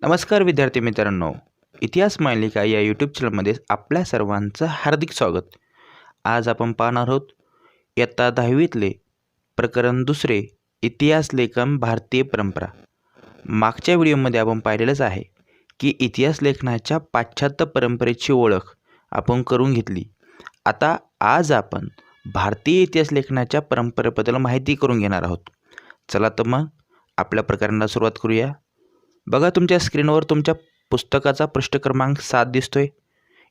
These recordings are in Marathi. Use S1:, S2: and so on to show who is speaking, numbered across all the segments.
S1: नमस्कार विद्यार्थी मित्रांनो, इतिहास मालिका या यूट्यूब चॅनलमध्ये आपल्या सर्वांचं हार्दिक स्वागत. आज आपण पाहणार आहोत इयत्ता 10वीतले प्रकरण दुसरे, इतिहास लेखन भारतीय परंपरा. मागच्या व्हिडिओमध्ये आपण पाहिलेलंच आहे की इतिहास लेखनाच्या पाश्चात्य परंपरेची ओळख आपण करून घेतली. आता आज आपण भारतीय इतिहास लेखनाच्या परंपरेबद्दल माहिती करून घेणार आहोत. चला तर मग आपल्या प्रकरणाला सुरुवात करूया. बघा, तुमच्या स्क्रीनवर तुमच्या पुस्तकाचा पृष्ठ क्रमांक 7 दिसतोय.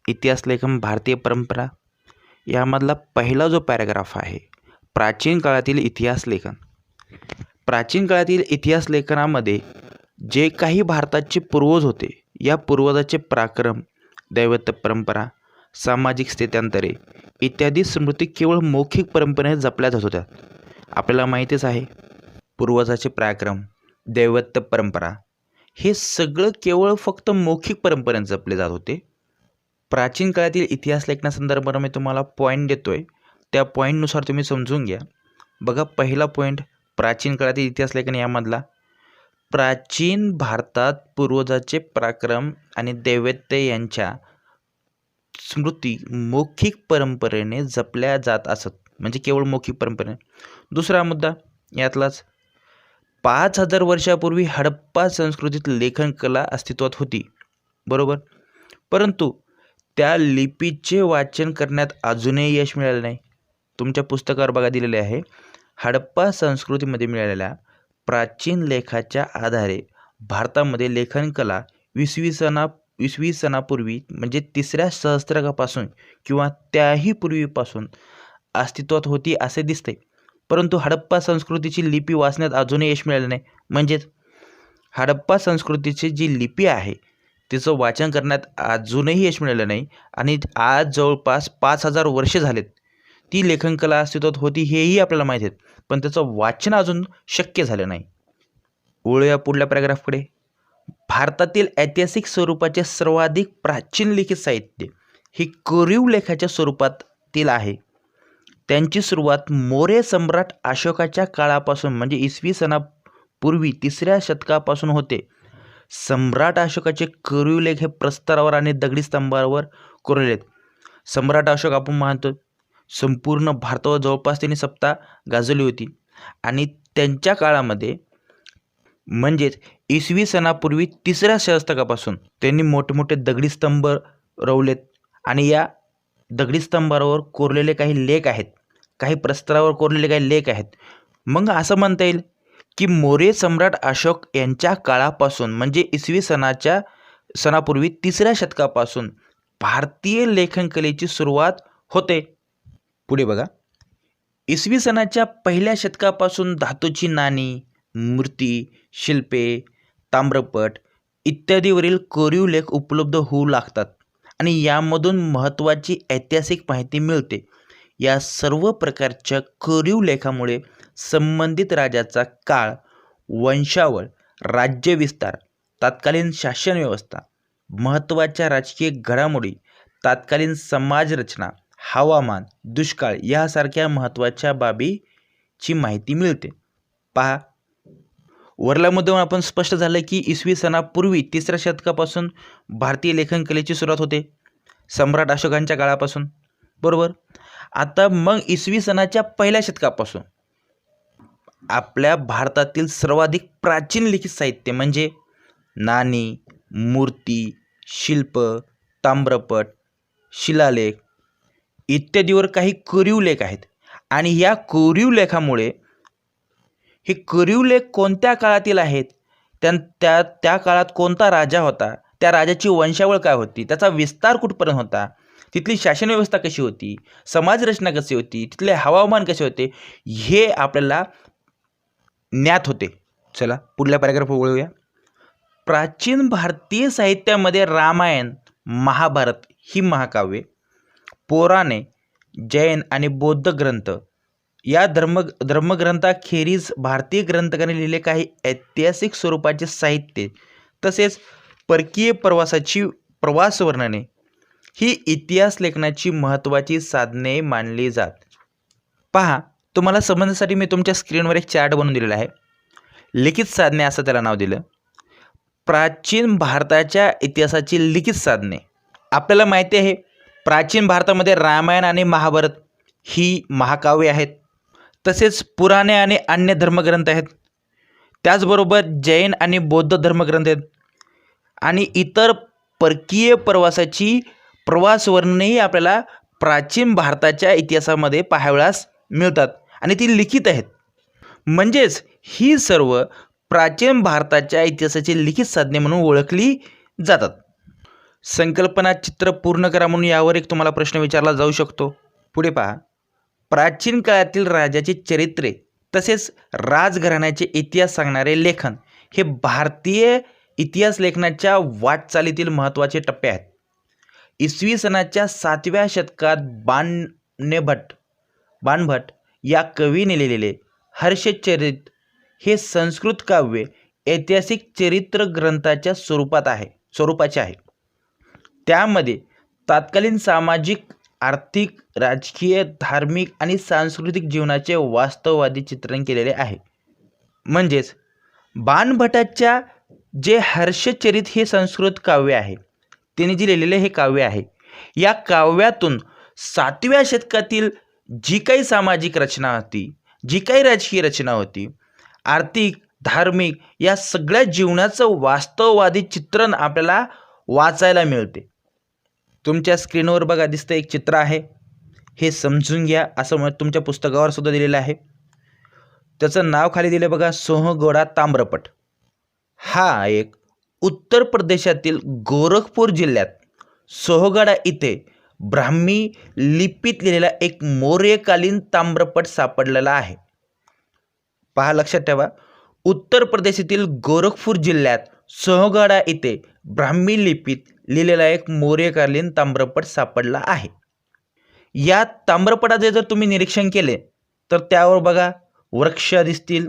S1: इतिहास लेखन भारतीय परंपरा यामधला पहिला जो पॅराग्राफ आहे, प्राचीन काळातील इतिहास लेखन. प्राचीन काळातील इतिहास लेखनामध्ये जे काही भारताचे पूर्वज होते, या पूर्वजाचे पराक्रम, दैवत परंपरा, सामाजिक स्थित्यांतरे इत्यादी स्मृती केवळ मौखिक परंपरेने जपल्या जात होत्या. आपल्याला माहितीच आहे, पूर्वजाचे पराक्रम, दैवत परंपरा हे सगळं केवळ फक्त मौखिक परंपरेने जपले जात होते. प्राचीन काळातील इतिहास लेखनासंदर्भात मी तुम्हाला पॉईंट देतोय, त्या पॉईंटनुसार तुम्ही समजून घ्या. बघा, पहिला पॉईंट प्राचीन काळातील इतिहास लेखन यामधला, प्राचीन भारतात पूर्वजाचे पराक्रम आणि दैवत्य यांच्या स्मृती मौखिक परंपरेने जपल्या जात असत, म्हणजे केवळ मौखिक परंपरेने. दुसरा मुद्दा यातलाच, 5000 वर्षापूर्वी हडप्पा संस्कृतीत लेखन कला अस्तित्वात होती, बरोबर. परंतु त्या लिपीचे वाचन करण्यात अजूनही यश मिळाले नाही. तुमच्या पुस्तकावर बघा दिलेले आहे, हडप्पा संस्कृतीमध्ये मिळालेल्या प्राचीन लेखाच्या आधारे भारतामध्ये लेखन कला इसवी सनापूर्वी म्हणजे 3ऱ्या सहस्त्रकापासून किंवा त्याही पूर्वीपासून अस्तित्वात होती असे दिसते. परंतु हडप्पा संस्कृतीची लिपी वाचण्यात अजूनही यश मिळाले नाही. म्हणजेच हडप्पा संस्कृतीची जी लिपी आहे तिचं वाचन करण्यात अजूनही यश मिळालं नाही. आणि आज जवळपास 5000 वर्षे झालेत ती लेखनकला अस्तित्वात होती, हेही आपल्याला माहीत आहे, पण त्याचं वाचन अजून शक्य झालं नाही. वळूया पुढल्या पॅराग्राफकडे. भारतातील ऐतिहासिक स्वरूपाचे सर्वाधिक प्राचीन लिखित साहित्य हे कोरीव लेखाच्या स्वरूपातील आहे. त्यांची सुरुवात मौर्य सम्राट अशोकाच्या काळापासून म्हणजे इसवी सनापूर्वी 3ऱ्या शतकापासून होते. सम्राट अशोकाचे कोरीव लेख हे प्रस्तरावर आणि दगडी स्तंभावर कोरलेले आहेत. सम्राट अशोक आपण म्हणतो, संपूर्ण भारतावर जवळपास त्यांनी सत्ता गाजवली होती आणि त्यांच्या काळामध्ये म्हणजेच इसवी सनापूर्वी 3ऱ्या शतकापासून त्यांनी मोठमोठे दगडी स्तंभ रोवलेत आणि या दगडी स्तंभावर कोरलेले काही लेख आहेत, काही प्रस्तरावर कोरलेले काही लेख आहेत. मग असं म्हणता येईल की मौर्य सम्राट अशोक यांच्या काळापासून म्हणजे इसवी सनापूर्वी 3ऱ्या शतकापासून भारतीय लेखनकलेची सुरुवात होते. पुढे बघा, इसवी सनाच्या पहिल्या शतकापासून धातूची नाणी, मूर्ती, शिल्पे, ताम्रपट इत्यादीवरील कोरीव लेख उपलब्ध होऊ लागतात आणि यामधून महत्त्वाची ऐतिहासिक माहिती मिळते. या सर्व प्रकारच्या कोरीव लेखामुळे संबंधित राजाचा काळ, वंशावळ, राज्यविस्तार, तत्कालीन शासन व्यवस्था, महत्त्वाच्या राजकीय घडामोडी, तत्कालीन समाजरचना, हवामान, दुष्काळ यासारख्या महत्त्वाच्या बाबीची माहिती मिळते. पहा, वरल्यामधून आपण स्पष्ट झालं की इसवी सनापूर्वी 3ऱ्या शतकापासून भारतीय लेखनकलेची सुरुवात होते, सम्राट अशोकांच्या काळापासून, बरोबर. आता मग इसवी सनाच्या पहिल्या शतकापासून आपल्या भारतातील सर्वाधिक प्राचीन लिखित साहित्य म्हणजे नाणी, मूर्ती, शिल्प, ताम्रपट, शिलालेख इत्यादीवर काही कोरीव लेख आहेत. आणि या कोरीव लेखामुळे, हे कोरीव लेख कोणत्या काळातील आहेत, त्या काळात कोणता राजा होता, त्या राजाची वंशावळ काय होती, त्याचा विस्तार कुठपर्यंत होता, तिथली शासन व्यवस्था कशी होती, समाजरचना कशी होती, तिथले हवामान कसे होते, हे आपल्याला ज्ञात होते. चला पुढल्या पॅराग्राफवर वळूया. प्राचीन भारतीय साहित्यामध्ये रामायण, महाभारत ही महाकाव्ये, पुराणे, जैन आणि बौद्ध ग्रंथ या धर्मग्रंथाखेरीज भारतीय ग्रंथकारांनी लिहिले काही ऐतिहासिक स्वरूपाचे साहित्य तसेच परकीय प्रवास वर्णने ही इतिहास लेखनाची महत्त्वाची साधने मानली जात. पहा, तुम्हाला समजण्यासाठी मी तुमच्या स्क्रीनवर एक चार्ट बनवून दिलेला आहे. लिखित साधने असं त्याला नाव दिलं. प्राचीन भारताच्या इतिहासाची लिखित साधने. आपल्याला माहिती आहे प्राचीन भारतामध्ये रामायण आणि महाभारत ही महाकाव्ये आहेत. तसेच पुराणे आणि अन्य धर्मग्रंथ आहेत. त्याचबरोबर जैन आणि बौद्ध धर्मग्रंथ आहेत आणि इतर परकीय प्रवास वर्णनेही आपल्याला प्राचीन भारताच्या इतिहासामध्ये पाहावयास मिळतात आणि ती लिखित आहेत. म्हणजेच ही सर्व प्राचीन भारताच्या इतिहासाची लिखित साधने म्हणून ओळखली जातात. संकल्पना चित्र पूर्ण करा म्हणून यावर एक तुम्हाला प्रश्न विचारला जाऊ शकतो. पुढे पहा. प्राचीन काळातील राजाची चरित्रे तसेच राजघराण्याचे इतिहास सांगणारे लेखन हे भारतीय इतिहास लेखनाच्या वाटचालीतील महत्त्वाचे टप्पे आहेत. इसवी सनाच्या 7व्या शतकात बाणभट्ट या कवीने लिहिलेले हर्षचरित हे संस्कृत काव्य ऐतिहासिक चरित्र ग्रंथाच्या स्वरूपाचे आहे. त्यामध्ये तत्कालीन सामाजिक, आर्थिक, राजकीय, धार्मिक आणि सांस्कृतिक जीवनाचे वास्तववादी चित्रण केलेले आहे. म्हणजेच बाणभट्टाच्या जे हर्षचरित हे संस्कृत काव्य आहे, त्यांनी जे लिहिलेले हे काव्य आहे, या काव्यातून 7व्या शतकातील जी काही सामाजिक रचना होती, जी काही राजकीय रचना होती, आर्थिक, धार्मिक या सगळ्या जीवनाचं वास्तववादी चित्रण आपल्याला वाचायला मिळते. तुमच्या स्क्रीनवर बघा दिसतं एक चित्र आहे, हे समजून घ्या असं तुमच्या पुस्तकावर सुद्धा दिलेलं आहे. त्याचं नाव खाली दिलं बघा, सोहगोडा ताम्रपट. हा एक उत्तर प्रदेशातील गोरखपूर जिल्ह्यात सोहगडा इथे ब्राह्मी लिपीत लिहिलेला एक मौर्यकालीन ताम्रपट सापडलेला आहे. पहा, लक्षात ठेवा, उत्तर प्रदेशातील गोरखपूर जिल्ह्यात सोहगडा इथे ब्राह्मी लिपीत लिहिलेला एक मौर्यकालीन ताम्रपट सापडला आहे. या ताम्रपटाचे जर तुम्ही निरीक्षण केले तर त्यावर बघा वृक्ष दिसतील,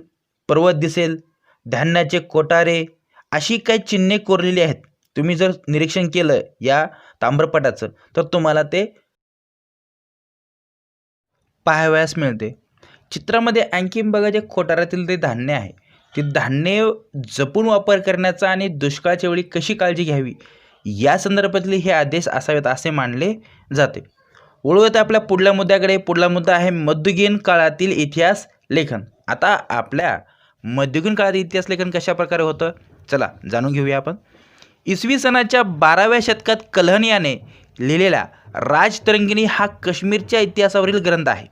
S1: पर्वत दिसेल, धान्याचे कोठारे अशी काही चिन्हे कोरलेली आहेत. तुम्ही जर निरीक्षण केलं या ताम्रपटाचं तर तुम्हाला ते पाहावयास मिळते. चित्रामध्ये आणखी बघा जे कोठारातील ते धान्य आहे, ते धान्य जपून वापर करण्याचा आणि दुष्काळाच्या वेळी कशी काळजी घ्यावी या संदर्भातले हे आदेश असावेत असे मानले जाते. वळूयात आपल्या पुढल्या मुद्द्याकडे. पुढला मुद्दा आहे मध्ययुगीन काळातील इतिहास लेखन. आता आपल्या मध्ययुगीन काळातील इतिहास लेखन कशा प्रकारे होतं चला जाणून घेऊया आपण. इसवी सनाच्या 12व्या शतकात कल्हण याने लिहिलेला राजतरंगिणी हा काश्मीरच्या इतिहासावरील ग्रंथ आहे.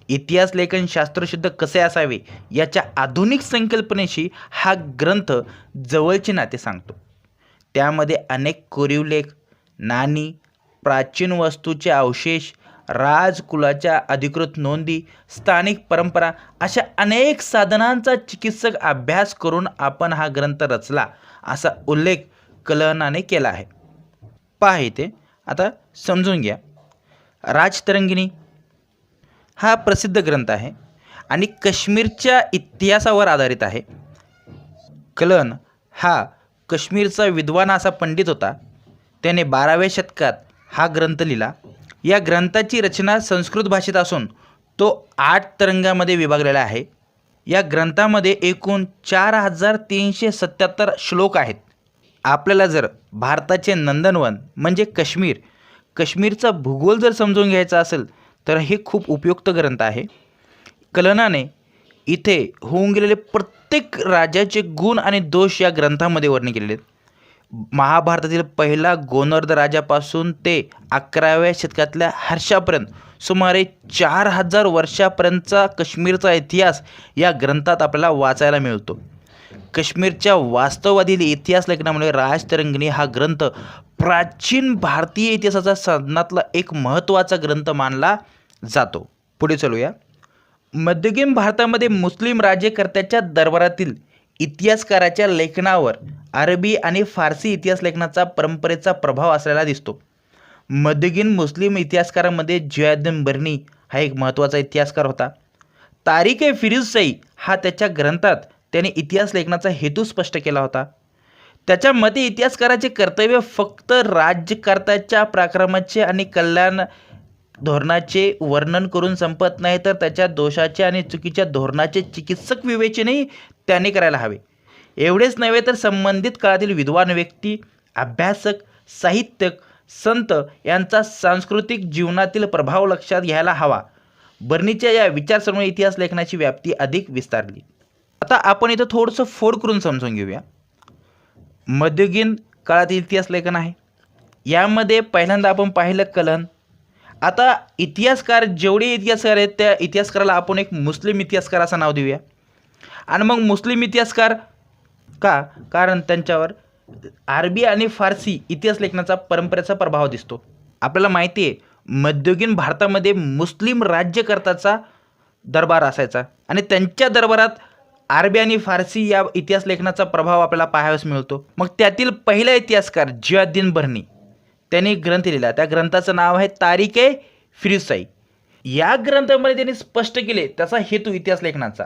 S1: इतिहास लेखन शास्त्रशुद्ध कसे असावे याच्या आधुनिक संकल्पनेशी हा ग्रंथ जवळचे नाते सांगतो. त्यामध्ये अनेक कोरीव लेख, नाणी, प्राचीन वस्तूचे अवशेष, राजकुलाच्या अधिकृत नोंदी, स्थानिक परंपरा अशा अनेक साधनांचा चिकित्सक अभ्यास करून आपण हा ग्रंथ रचला असा उल्लेख कल्हणाने केला आहे. पहा इथे आता समजून घ्या. राजतरंगिणी हा प्रसिद्ध ग्रंथ आहे आणि काश्मीरच्या इतिहासावर आधारित आहे. कल्हण हा काश्मीरचा विद्वान असा पंडित होता. त्याने 12व्या शतकात हा ग्रंथ लिहिला. या ग्रंथाची रचना संस्कृत भाषेत असून तो 8 तरंगामध्ये विभागलेला आहे. या ग्रंथामध्ये एकूण 4377 श्लोक आहेत. आपल्याला जर भारताचे नंदनवन म्हणजे काश्मीरचा भूगोल जर समजून घ्यायचा असेल तर हे खूप उपयुक्त ग्रंथ आहे. कल्हणाने इथे होऊन गेलेले प्रत्येक राजाचे गुण आणि दोष या ग्रंथामध्ये वर्णन केलेले आहेत. महाभारतातील पहिला गोनर्द राजापासून ते 11व्या शतकातल्या हर्षापर्यंत सुमारे 4000 वर्षापर्यंतचा काश्मीरचा इतिहास या ग्रंथात आपल्याला वाचायला मिळतो. काश्मीरच्या वास्तववादी इतिहास लेखनामुळे राजतरंगिणी हा ग्रंथ प्राचीन भारतीय इतिहासाच्या साधनातला एक महत्त्वाचा ग्रंथ मानला जातो. पुढे चलूया. मध्ययुगीन भारतामध्ये मुस्लिम राज्यकर्त्याच्या दरबारातील इतिहासकाराच्या लेखनावर अरबी आणि फारसी इतिहास लेखनाचा परंपरेचा प्रभाव असलेला दिसतो. मध्ययुगीन मुस्लिम इतिहासकारांमध्ये जियाउद्दीन बर्नी हा एक महत्त्वाचा इतिहासकार होता. तारिख-ए-फिरोजशाही हा त्याच्या ग्रंथात त्याने इतिहास लेखनाचा हेतू स्पष्ट केला होता. त्याच्या मते इतिहासकाराचे कर्तव्य फक्त राज्यकर्त्याच्या पराक्रमाचे आणि कल्याण धोरणाचे वर्णन करून संपत नाही, तर त्याच्या दोषाचे आणि चुकीच्या धोरणाचे चिकित्सक विवेचनही त्याने करायला हवे. एवढेच नव्हे तर संबंधित काळातील विद्वान व्यक्ती, अभ्यासक, साहित्यक, संत यांचा सांस्कृतिक जीवनातील प्रभाव लक्षात घ्यायला हवा. बर्नीच्या या विचारसरणीमुळे इतिहास लेखनाची व्याप्ती अधिक विस्तारली. आता आपण इथं थोडंसं फोड करून समजून घेऊया. मध्ययुगीन काळातील इतिहास लेखन आहे. यामध्ये पहिल्यांदा आपण पाहिलं कलन. आता इतिहासकार जेवढे इतिहासकार आहेत त्या इतिहासकाराला आपण एक मुस्लिम इतिहासकार असं नाव देऊया. आणि मग मुस्लिम इतिहासकार का? कारण त्यांच्यावर अरबी आणि फारसी इतिहास लेखनाचा परंपरेचा प्रभाव दिसतो. आपल्याला माहिती आहे मध्ययुगीन भारतामध्ये मुस्लिम राज्यकर्त्याचा दरबार असायचा आणि त्यांच्या दरबारात अरबी आणि फारसी या इतिहास लेखनाचा प्रभाव आपल्याला पाहावयास मिळतो. मग त्यातील पहिला इतिहासकार जियाउद्दीन बर्नी त्यांनी ग्रंथ लिहिला. त्या ग्रंथाचं नाव आहे तारीख-ए-फिरोजशाही. या ग्रंथामध्ये त्यांनी स्पष्ट केले त्याचा हेतू इतिहास लेखनाचा.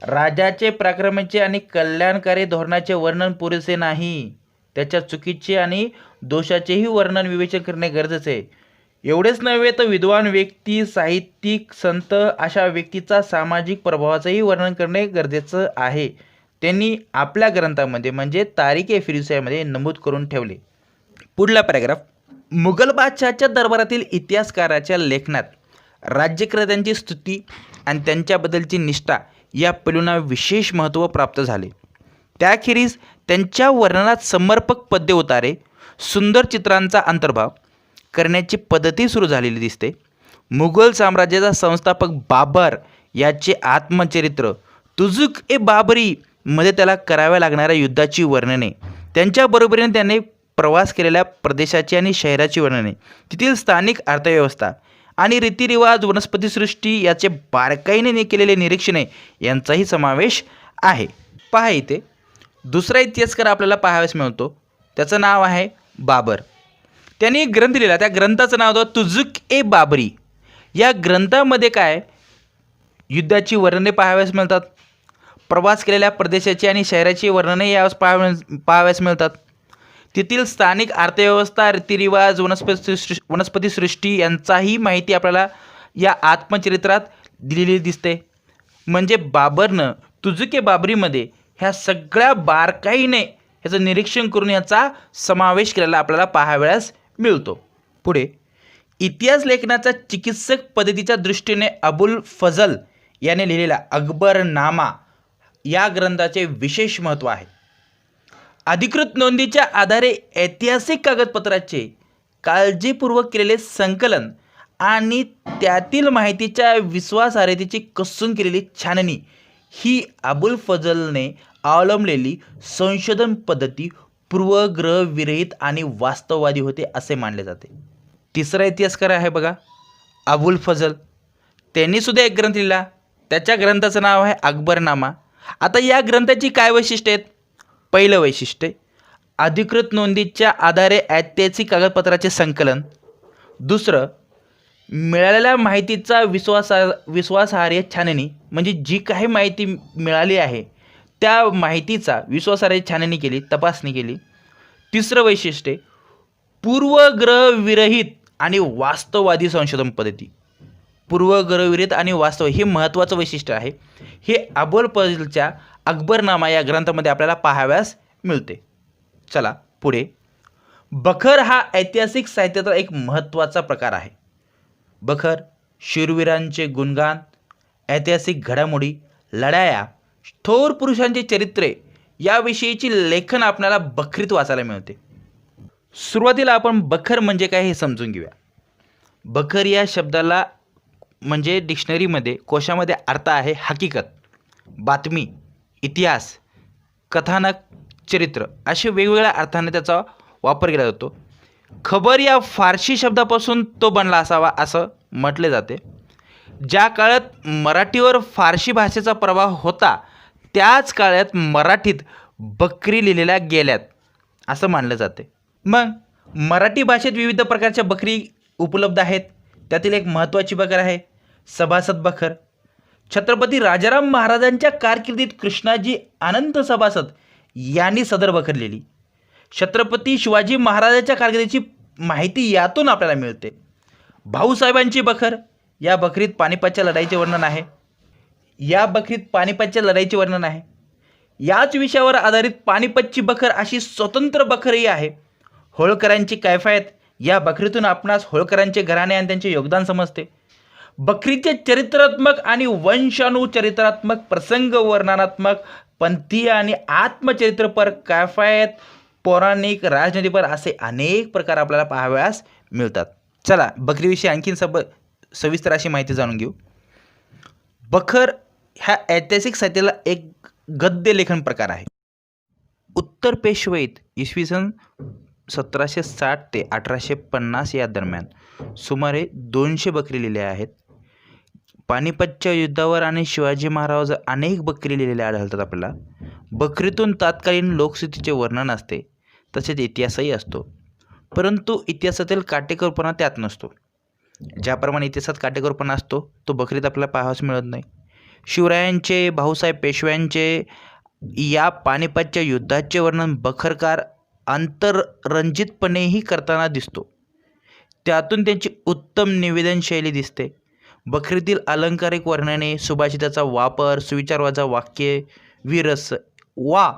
S1: राजाचे पराक्रमाचे आणि कल्याणकारी धोरणाचे वर्णन पुरेसे नाही, त्याच्या चुकीचे आणि दोषाचेही वर्णन विवेचन करणे गरजेचे आहे. एवढेच नव्हे तर विद्वान व्यक्ती, साहित्यिक, संत अशा व्यक्तीचा सामाजिक प्रभावाचंही वर्णन करणे गरजेचं आहे. त्यांनी आपल्या ग्रंथामध्ये म्हणजे तारीख-ए-फिरोजशाहीमध्ये नमूद करून ठेवले. पुढला पॅराग्राफ. मुघल बादशहाच्या दरबारातील इतिहासकाराच्या लेखनात राज्यकर्त्यांची स्तुती आणि त्यांच्याबद्दलची निष्ठा या पैलूंना विशेष महत्त्व प्राप्त झाले. त्याखेरीज त्यांच्या वर्णनात समर्पक पद्य उतारे, सुंदर चित्रांचा अंतर्भाव करण्याची पद्धती सुरू झालेली दिसते. मुघल साम्राज्याचा संस्थापक बाबर याचे आत्मचरित्र तुझुक-ए-बाबरी मध्ये त्याला कराव्या लागणाऱ्या युद्धाची वर्णने, त्यांच्या बरोबरीने त्याने प्रवास केलेल्या प्रदेशाची आणि शहराची वर्णने, तेथील स्थानिक अर्थव्यवस्था आणि रीतिरिवाज, वनस्पतीसृष्टी याचे बारकाईने केलेले निरीक्षणे यांचाही समावेश आहे. पहा इथे दुसरा इतिहासकार आपल्याला पाहावयास मिळतो. त्याचं नाव आहे बाबर. त्यांनी एक ग्रंथ लिहिला. त्या ग्रंथाचं नाव होतं तुझुक-ए-बाबरी. या ग्रंथामध्ये काय युद्धाची वर्णने पाहावयास मिळतात, प्रवास केलेल्या प्रदेशाची आणि शहराची वर्णने यावेळेस पाहावयास मिळतात, तेथील स्थानिक अर्थव्यवस्था, रीतिरिवाज, वनस्पतीसृष्टी यांचाही माहिती आपल्याला या आत्मचरित्रात दिलेली दिसते. म्हणजे बाबरनं तुझुक-ए-बाबरीमध्ये ह्या सगळ्या बारकाईने ह्याचं निरीक्षण करून याचा समावेश केलेला आपल्याला पाहावयास मिळतो. पुढे इतिहास लेखनाचा चिकित्सक पद्धतीच्या दृष्टीने अबुल फजल याने लिहिलेला अकबरनामा या ग्रंथाचे विशेष महत्त्व आहे. अधिकृत नोंदीच्या आधारे ऐतिहासिक कागदपत्राचे काळजीपूर्वक केलेले संकलन आणि त्यातील माहितीच्या विश्वासार्हतेची कसून केलेली छाननी ही अबुल फजलने अवलंबलेली संशोधन पद्धती पूर्वग्रहविरहित आणि वास्तववादी होते असे मानले जाते. तिसरा इतिहासकार आहे बघा अबुल फजल. त्यांनी सुद्धा एक ग्रंथ लिहिला. त्याच्या ग्रंथाचं नाव आहे अकबरनामा. आता या ग्रंथाची काय वैशिष्ट्य आहेत? पहिलं वैशिष्ट्य अधिकृत नोंदीच्या आधारे ऐतिहासिक कागदपत्राचे संकलन. दुसरं मिळालेल्या माहितीचा विश्वासार्ह छाननी, म्हणजे जी काही माहिती मिळाली आहे त्या माहितीचा विश्वासार्ह छाननी केली, तपासणी केली. तिसरं वैशिष्ट्य पूर्वग्रहविरहित आणि वास्तववादी संशोधन पद्धती. पूर्वग्रहविरहित आणि वास्तव हे महत्त्वाचं वैशिष्ट्य आहे. हे अबुल फजलच्या अकबरनामा या ग्रंथामध्ये आपल्याला पाहावयास मिळते. चला पुढे. बखर हा ऐतिहासिक साहित्याचा एक महत्त्वाचा प्रकार आहे. बखर शूरवीरांचे गुणगान, ऐतिहासिक घडामोडी, लढाया, थोर पुरुषांची चरित्रे याविषयीची लेखन आपल्याला बखरीत वाचायला मिळते. सुरुवातीला आपण बखर म्हणजे काय हे समजून घेऊया. बखर या शब्दाला म्हणजे डिक्शनरीमध्ये कोशामध्ये अर्थ आहे हकीकत, बातमी, इतिहास, कथानक, चरित्र असे वेगवेगळ्या अर्थाने त्याचा वापर केला जातो. खबर या फारसी शब्दापासून तो बनला असावा असं म्हटले जाते. ज्या काळात मराठीवर फारसी भाषेचा प्रभाव होता त्याच काळात मराठीत बकरी लिहिलेल्या गेल्यात असं मानलं जाते. मग मराठी भाषेत विविध प्रकारच्या बकरी उपलब्ध आहेत. त्यातील एक महत्त्वाची बखर आहे सभासद बखर. छत्रपती राजाराम महाराजांच्या कारकिर्दीत कृष्णाजी अनंत सभासद यांनी सदर बखर लिहिली. छत्रपती शिवाजी महाराजांच्या कारकिर्दीची माहिती यातून आपल्याला मिळते. भाऊसाहेबांची बखर, या बखरीत पानिपतच्या लढाईचे वर्णन आहे. याच विषयावर आधारित पानिपतची बखर अशी स्वतंत्र बखरही आहे. होळकरांची कैफियत या बखरीतून आपणास होळकरांचे घराणे आणि त्यांचे योगदान समजते. बखरीचे चरित्रात्मक आणि वंशानुचरित्रात्मक, प्रसंग वर्णनात्मक, पंथीय आणि आत्मचरित्रपर, कैफियत, पौराणिक, राजनीतीपर असे अनेक प्रकार आपल्याला पाहावयास मिळतात. चला बखरीविषयी आणखीन सविस्तर अशी माहिती जाणून घेऊ. बखर ह्या ऐतिहासिक साहित्याला एक गद्य लेखन प्रकार आहे. उत्तर पेशवाईत इसवी सन 1760 ते 1850 या दरम्यान सुमारे 200 बकरी लिहिल्या आहेत. पानिपतच्या युद्धावर आणि शिवाजी महाराज अनेक बकरी लिहिलेल्या आढळतात आपल्याला. बकरीतून तत्कालीन लोकस्थितीचे वर्णन असते, तसेच इतिहासही असतो. परंतु इतिहासातील काटेकोरपणा त्यात नसतो. ज्याप्रमाणे इतिहासात काटेकोरपणा असतो तो बकरीत आपल्याला पाहावयास मिळत नाही. शिवरायांचे, भाऊसाहेब पेशव्यांचे या पानिपतच्या युद्धाचे वर्णन बखरकार अंतररंजितपणेही करताना दिसतो. त्यातून त्यांची उत्तम निवेदन शैली दिसते. बखरीतील अलंकारिक वर्णने, सुभाषिताचा वापर, सुविचारवाचा वाक्ये, विरस वा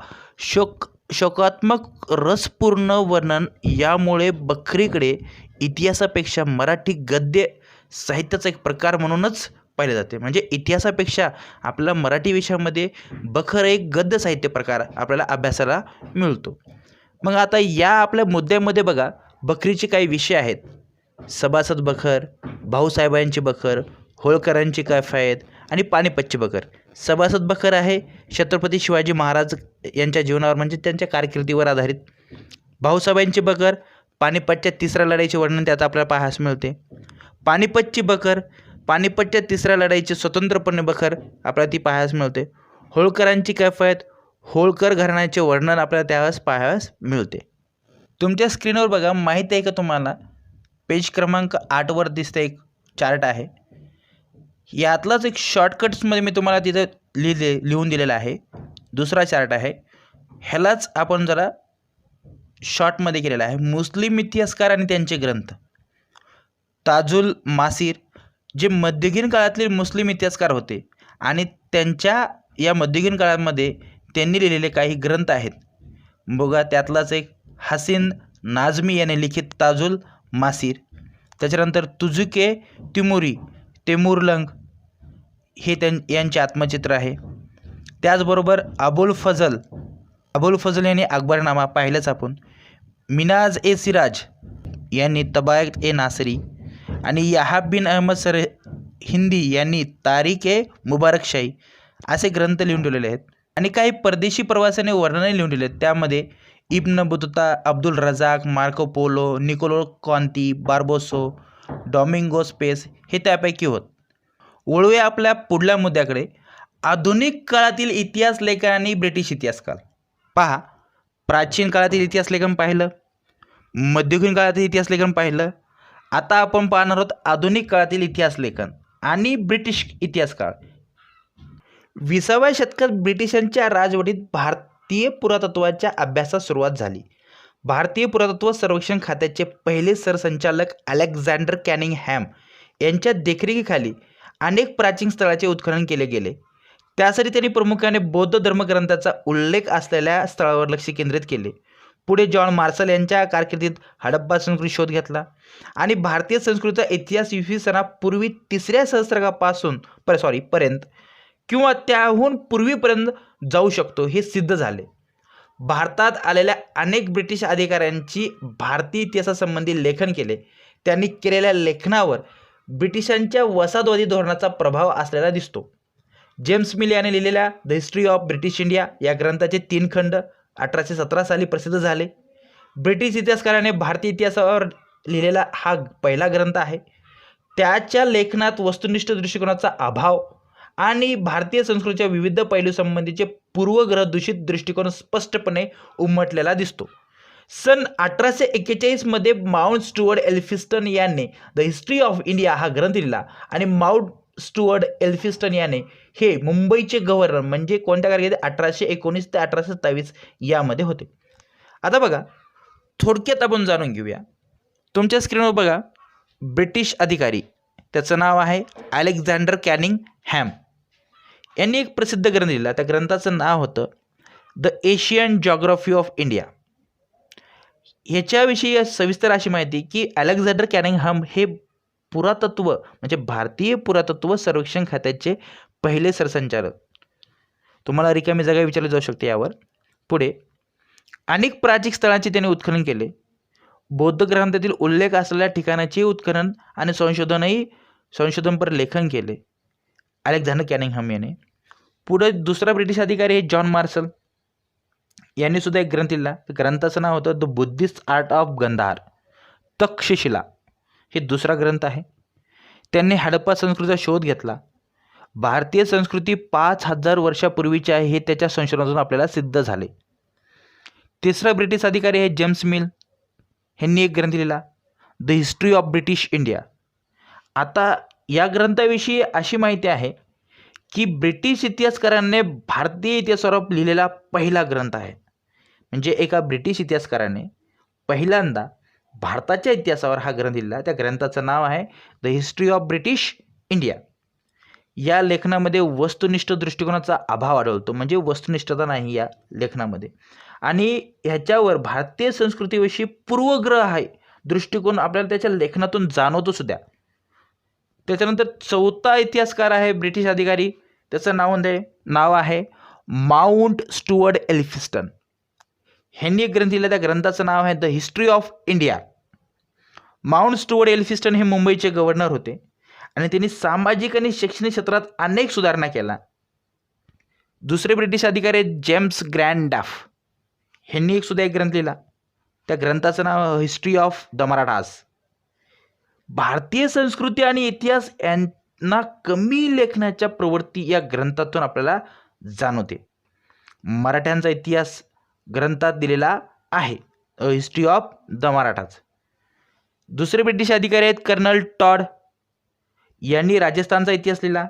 S1: शोकात्मक रसपूर्ण वर्णन यामुळे बखरीकडे इतिहासापेक्षा मराठी गद्य साहित्याचा एक प्रकार म्हणूनच पाहिले जाते. म्हणजे इतिहासापेक्षा आपल्या मराठी विषयामध्ये बखर एक गद्य साहित्य प्रकार आपल्याला अभ्यासाला मिळतो. मग आता या आपल्या मुद्द्यामध्ये बघा, बखरीचे काही विषय आहेत. सभासद बखर, भाऊसाहेबांची बखर, होळकरांची कैफियत आणि पानिपतची बखर. सभासद बखर आहे छत्रपती शिवाजी महाराज यांच्या जीवनावर म्हणजे त्यांच्या कारकिर्दीवर आधारित. भाऊसाहेबांची बखर पानिपतच्या तिसऱ्या लढाईचे वर्णन त्यात आपल्याला पाहायला मिळते. पानिपतची बखर पानिपतच्या तिसऱ्या लढाईची स्वतंत्रपणे बखर आपल्याला ती पाहायला मिळते. होळकरांची कैफियत होळकर घराण्याचे वर्णन आपल्याला त्यावेळेस पाहायला मिळते. तुमच्या स्क्रीनवर बघा, माहीत आहे का तुम्हाला, पेज क्रमांक 8वर दिसतं एक चार्ट आहे. यातलाच एक शॉर्टकट्समध्ये मी तुम्हाला तिथं लिहून दिलेला आहे. दुसरा चार्ट आहे, ह्यालाच आपण जरा शॉर्टमध्ये केलेला आहे. मुस्लिम इतिहासकार आणि त्यांचे ग्रंथ. ताजुल मासीर जे मध्ययुगीन काळातील मुस्लिम इतिहासकार होते आणि त्यांच्या या मध्ययुगीन काळामध्ये त्यांनी लिहिलेले काही ग्रंथ आहेत. बघा, त्यातलाच एक हसीन नाझमी याने लिखित ताजुल मासीर. त्याच्यानंतर तुजुके तिमुरलंग हे यांचे आत्मचित्र आहे. त्याचबरोबर अबुल फजल यांनी अकबरनामा पाहिलंच आपण. मिनाज ए सिराज यांनी तबायत ए नासरी आणि याहाब बिन अहमद सर हिंदी यांनी तारीख ए मुबारकशाही असे ग्रंथ लिहून ठेवलेले आहेत. आणि काही परदेशी प्रवासाने वर्णने लिहून ठेवले आहेत. त्यामध्ये Ibn Battuta, Abdul Razzaq, Marco Polo, Niccolo Conti, Barbosa, Domingo Paes हे त्यापैकी होत. वळूया आपल्या पुढल्या मुद्द्याकडे, आधुनिक काळातील इतिहास लेखन आणि ब्रिटिश इतिहासकाल. पहा, प्राचीन काळातील इतिहास लेखन पाहिलं, मध्ययुगीन काळातील इतिहास लेखन पाहिलं. आता आपण पाहणार आहोत आधुनिक काळातील इतिहास लेखन आणि ब्रिटिश इतिहासकाळ. 20व्या शतकात ब्रिटिशांच्या राजवटीत भारतीय पुरातत्वाच्या अभ्यासास सुरुवात झाली. भारतीय पुरातत्व सर्वेक्षण खात्याचे पहिले सरसंचालक अलेक्झांडर कॅनिंगहॅम यांच्या देखरेखीखाली अनेक प्राचीन स्थळाचे उत्खनन केले गेले. त्यासाठी त्यांनी प्रामुख्याने बौद्ध धर्मग्रंथाचा उल्लेख असलेल्या स्थळावर लक्ष केंद्रित केले. पुढे जॉन मार्शल यांच्या कारकिर्दीत हडप्पा संस्कृती शोध घेतला आणि भारतीय संस्कृतीचा इतिहास इसवी सनापूर्वी 3ऱ्या सहस्त्रकापासून पर्यंत किंवा त्याहून पूर्वीपर्यंत जाऊ शकतो हे सिद्ध झाले. भारतात आलेल्या अनेक ब्रिटिश अधिकाऱ्यांची भारतीय इतिहासासंबंधी लेखन केले. त्यांनी केलेल्या लेखनावर ब्रिटिशांच्या वसाहतवादी धोरणाचा प्रभाव असलेला दिसतो. जेम्स मिल याने लिहिलेल्या the history of British India या ग्रंथाचे 3 खंड 1817 साली प्रसिद्ध झाले. ब्रिटिश इतिहासकाराने भारतीय इतिहासावर लिहिलेला हा पहिला ग्रंथ आहे. त्याच्या लेखनात वस्तुनिष्ठ दृष्टिकोनाचा अभाव आणि भारतीय संस्कृतीच्या विविध पैलूसंबंधीचे पूर्वग्रहदूषित दृष्टिकोन स्पष्टपणे उमटलेला दिसतो. सन 1841 मध्ये माउंट स्टुअर्ट एल्फिन्स्टन यांनी द हिस्ट्री ऑफ इंडिया हा ग्रंथ लिहिला आणि माउंट स्टुअर्ट एल्फिन्स्टन याने हे मुंबईचे गव्हर्नर म्हणजे कोणत्या कारकिर्दीत 1819 ते 1827 यामध्ये होते. आता बघा, थोडक्यात आपण जाणून घेऊया. तुमच्या स्क्रीनवर बघा, ब्रिटिश अधिकारी त्याचं नाव आहे अलेक्झांडर कॅनिंगहॅम यांनी एक प्रसिद्ध ग्रंथ लिहिला. त्या ग्रंथाचं नाव होतं the Asian geography of India. ह्याच्याविषयी सविस्तर अशी माहिती की अलेक्झांडर कॅनिंगहॅम हे पुरातत्व म्हणजे भारतीय पुरातत्व सर्वेक्षण खात्याचे पहिले सरसंचालक. तुम्हाला रिकामी जागा विचारली जाऊ शकते यावर. पुढे अनेक प्राचीन स्थळांचे त्यांनी उत्खनन केले. बौद्ध ग्रंथातील उल्लेख असलेल्या ठिकाणाचे उत्खनन आणि संशोधनपर लेखन केले अलेक्झांडर कॅनिंगहॅम याने. पुढे दुसरा ब्रिटिश अधिकारी आहे जॉन मार्शल. यांनी सुद्धा एक ग्रंथ लिहिला. ग्रंथाचं नाव होतं द बुद्धिस्ट आर्ट ऑफ गंधार तक्षशिला. हे दुसरा ग्रंथ आहे. त्यांनी हडप्पा संस्कृतीचा शोध घेतला. भारतीय संस्कृती 5000 वर्षापूर्वीची आहे हे त्याच्या संशोधनातून आपल्याला सिद्ध झाले. तिसरा ब्रिटिश अधिकारी आहे जेम्स मिल. ह्यांनी एक ग्रंथ लिहिला the history of British India. आता या ग्रंथाविषयी अशी माहिती आहे की ब्रिटिश इतिहासकारांनी भारतीय इतिहासावर लिहिलेला पहिला ग्रंथ आहे. म्हणजे एका ब्रिटिश इतिहासकाराने पहिल्यांदा भारताच्या इतिहासावर हा ग्रंथ लिहिला. त्या ग्रंथाचं नाव आहे the history of British India. या लेखनामध्ये वस्तुनिष्ठ दृष्टिकोनाचा अभाव आढळतो. म्हणजे वस्तुनिष्ठता नाही या लेखनामध्ये. आणि ह्याच्यावर भारतीय संस्कृतीविषयी पूर्वग्रह आहे दृष्टिकोन आपल्याला त्याच्या लेखनातून जाणवतो सुद्धा. त्याच्यानंतर चौथा इतिहासकार आहे ब्रिटिश अधिकारी. त्याचं नाव आहे माउंट स्टुअर्ट एल्फिन्स्टन. ह्यांनी एक ग्रंथ लिहिला. त्या ग्रंथाचं नाव आहे the history of India. Mount Stuart Elphinstone हे मुंबईचे गव्हर्नर होते आणि त्यांनी सामाजिक आणि शैक्षणिक क्षेत्रात अनेक सुधारणा केल्या. दुसरे ब्रिटिश अधिकारी जेम्स ग्रँड डफ. ह्यांनी सुद्धा एक ग्रंथ लिहिला. त्या ग्रंथाचं नाव हिस्ट्री ऑफ द मराठाज. भारतीय संस्कृती आणि इतिहास यांना कमी लेखनाच्या प्रवृत्ती या ग्रंथातून आपल्याला जाणवते. मराठ्यांचा इतिहास ग्रंथात दिलेला आहे हिस्ट्री ऑफ द मराठाज. दुसरे ब्रिटिश अधिकारी आहेत कर्नल टॉड. यांनी राजस्थानचा इतिहास लिहिला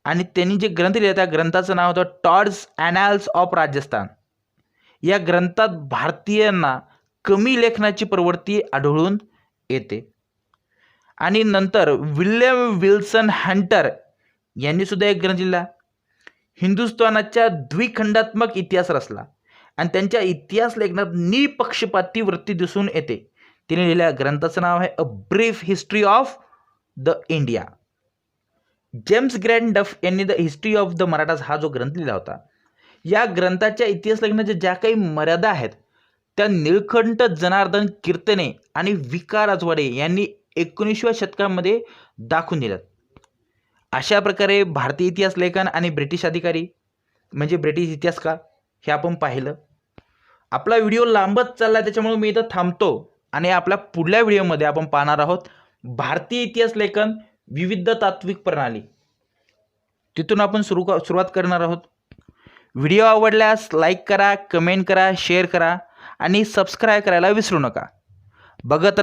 S1: आणि त्यांनी जे ग्रंथ लिहिला त्या ग्रंथाचं नाव होतं टॉड्स ॲनॅल्स ऑफ राजस्थान. या ग्रंथात भारतीयांना कमी लेखनाची प्रवृत्ती आढळून येते. आणि नंतर विल्यम विल्सन हंटर यांनी सुद्धा एक ग्रंथ लिहिला. हिंदुस्थानाच्या द्विखंडात्मक इतिहास रचला आणि त्यांच्या इतिहास लेखनात निपक्षपाती वृत्ती दिसून येते. तिने लिहिलेल्या ग्रंथाचं नाव आहे a brief history of the India. James grand डफ यांनी the history of the Marathas हा जो ग्रंथ लिहिला होता. या ग्रंथाच्या इतिहास लेखनाच्या ज्या काही मर्यादा आहेत त्या निळकंठ जनार्दन कीर्तने आणि विका राजवाडे यांनी 19व्या शतकामध्ये दाखवून दिल्यात. अशा प्रकारे भारतीय इतिहास लेखन आणि ब्रिटिश अधिकारी म्हणजे ब्रिटिश इतिहासकार हे आपण पाहिलं. आपला व्हिडिओ लांबच चालला त्याच्यामुळे मी इथं थांबतो आणि आपल्या पुढल्या व्हिडिओमध्ये आपण पाहणार आहोत भारतीय इतिहास लेखन विविध तात्विक प्रणाली. तिथून आपण सुरुवात करणार आहोत. व्हिडिओ आवडल्यास लाईक करा, कमेंट करा, शेअर करा आणि सबस्क्राईब करायला विसरू नका. बघत